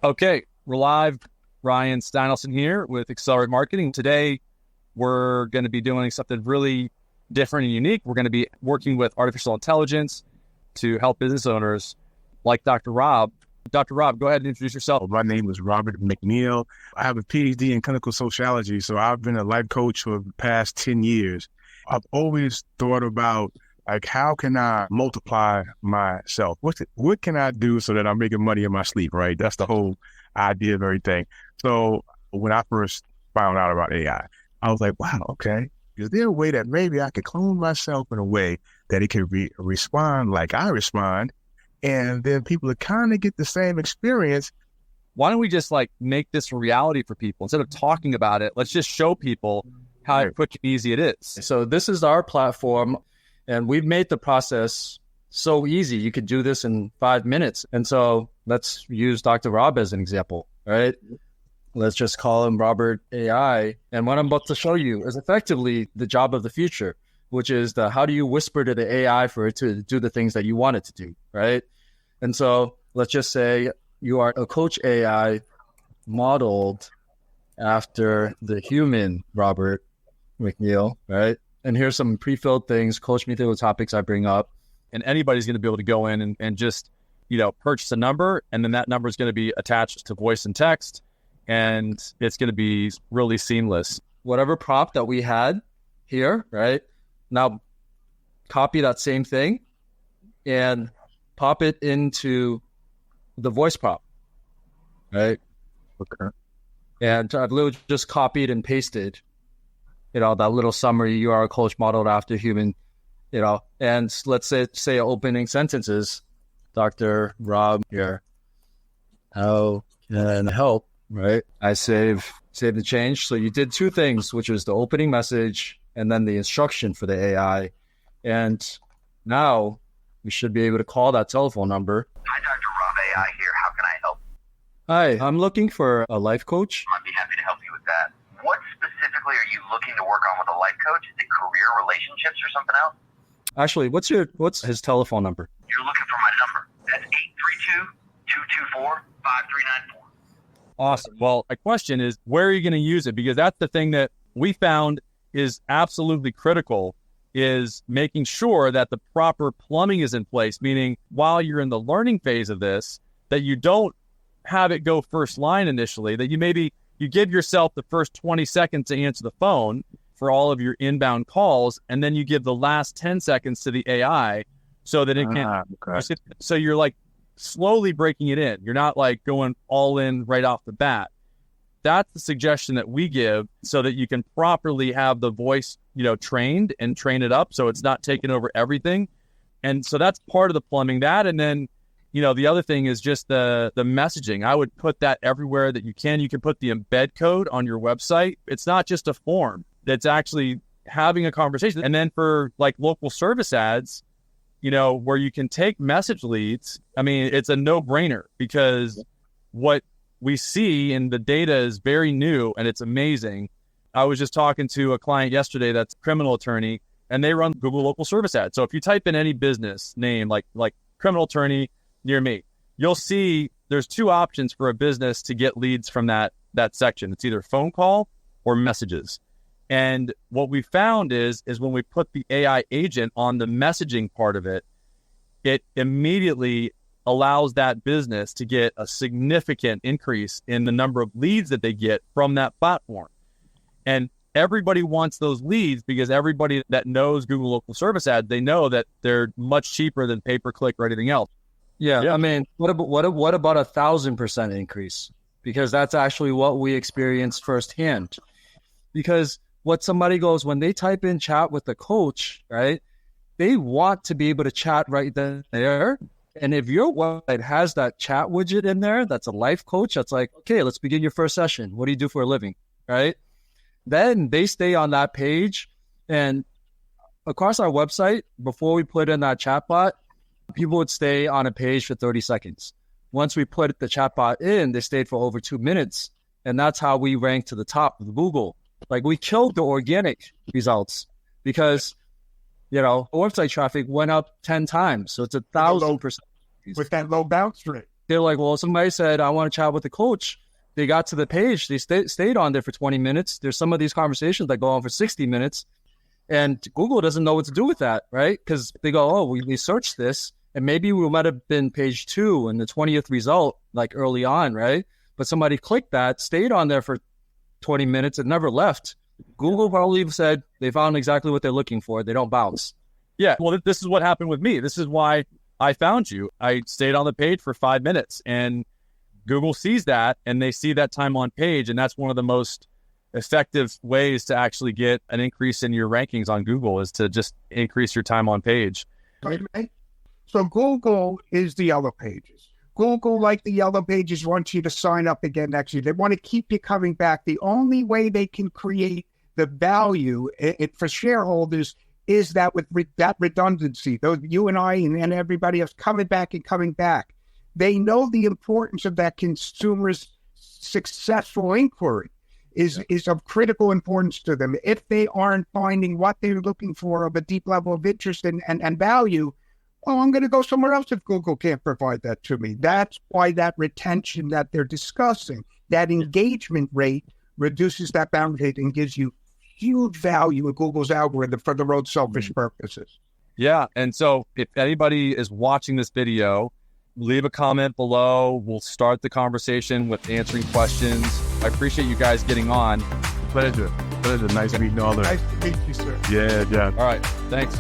Okay, we're live. Ryan Steinolfson here with Accelerate Marketing. Today, we're going to be doing something really different and unique. We're going to be working with artificial intelligence to help business owners like Dr. Rob. Dr. Rob, go ahead and introduce yourself. My name is Robert McNeil. I have a PhD in clinical sociology, so I've been a life coach for the past 10 years. I've always thought about, how can I multiply myself? What can I do so that I'm making money in my sleep, right? That's the whole idea of everything. So when I first found out about AI, I was like, wow, okay. Is there a way that maybe I could clone myself in a way that it can respond like I respond, and then people would kind of get the same experience? Why don't we just make this a reality for people? Instead of talking about it, let's just show people how quick and easy it is. So this is our platform, and we've made the process so easy. You could do this in 5 minutes. And so let's use Dr. Rob as an example, right? Let's just call him Robert AI. And what I'm about to show you is effectively the job of the future, which is how do you whisper to the AI for it to do the things that you want it to do, right? And so let's just say you are a coach AI modeled after the human Robert McNeil, right? And here's some pre-filled things. Coach me through the topics I bring up. And anybody's going to be able to go in and just, purchase a number. And then that number is going to be attached to voice and text. And it's going to be really seamless. Whatever prompt that we had here, right? Now copy that same thing and pop it into the voice prompt, right? Okay. And I've literally just copied and pasted, that little summary, you are a coach modeled after human, and let's say opening sentences, Dr. Rob here, how can I help, right? I save the change. So you did two things, which was the opening message and then the instruction for the AI. And now we should be able to call that telephone number. Hi, Dr. Rob AI here. How can I help? Hi, I'm looking for a life coach. I'd be happy to help you with that. What specifically are you looking to work on with a life coach? Is it career, relationships, or something else? Actually, what's his telephone number? You're looking for my number. That's 832-224-5394. Awesome. Well, my question is, where are you going to use it? Because that's the thing that we found is absolutely critical, is making sure that the proper plumbing is in place, meaning while you're in the learning phase of this, that you don't have it go first line initially, that you give yourself the first 20 seconds to answer the phone for all of your inbound calls, and then you give the last 10 seconds to the AI so that it can. Okay. So you're slowly breaking it in. You're not going all in right off the bat. That's the suggestion that we give so that you can properly have the voice, trained and train it up so it's not taking over everything. And so that's part of the plumbing. That, and then, the other thing is just the messaging. I would put that everywhere that you can. You can put the embed code on your website. It's not just a form. That's actually having a conversation. And then for local service ads, where you can take message leads, it's a no-brainer, because what we see in the data is very new and it's amazing. I was just talking to a client yesterday that's a criminal attorney, and they run Google local service ads. So if you type in any business name like criminal attorney near me, you'll see there's two options for a business to get leads from that section. It's either phone call or messages. And what we found is when we put the AI agent on the messaging part of it, it immediately allows that business to get a significant increase in the number of leads that they get from that platform. And everybody wants those leads, because everybody that knows Google local service ads, they know that they're much cheaper than pay-per-click or anything else. Yeah. What about 1,000% increase? Because that's actually what we experienced firsthand. Because what somebody goes, when they type in chat with the coach, right, they want to be able to chat right then and there. And if your website has that chat widget in there, that's a life coach, that's okay, let's begin your first session. What do you do for a living, right? Then they stay on that page. And across our website, before we put in that chatbot, people would stay on a page for 30 seconds. Once we put the chatbot in, they stayed for over 2 minutes. And that's how we ranked to the top of Google. We killed the organic results, because, website traffic went up 10 times. So it's 1,000%. With that low bounce rate. they're like, well, somebody said, I want to chat with the coach. They got to the page. They stayed on there for 20 minutes. There's some of these conversations that go on for 60 minutes. And Google doesn't know what to do with that, right? Because they go, oh, we searched this. And maybe we might have been page 2 and the 20th result, like early on, right? But somebody clicked that, stayed on there for 20 minutes and never left. Google probably said they found exactly what they're looking for. They don't bounce. Yeah, well, this is what happened with me. This is why I found you. I stayed on the page for 5 minutes, and Google sees that, and they see that time on page, and that's one of the most effective ways to actually get an increase in your rankings on Google is to just increase your time on page. So Google is the yellow pages. Google, like the yellow pages, wants you to sign up again next year. They want to keep you coming back. The only way they can create the value for shareholders is that with that redundancy. Those you and I and everybody else coming back and coming back. They know the importance of that consumer's successful inquiry is of critical importance to them. If they aren't finding what they're looking for of a deep level of interest and value, well, I'm going to go somewhere else if Google can't provide that to me. That's why that retention that they're discussing, that engagement rate reduces that bounce rate and gives you huge value in Google's algorithm for their own selfish purposes. Yeah. And so if anybody is watching this video, leave a comment below. We'll start the conversation with answering questions. I appreciate you guys getting on. Pleasure. Nice meeting all of you. Nice to meet you, sir. Yeah. All right. Thanks.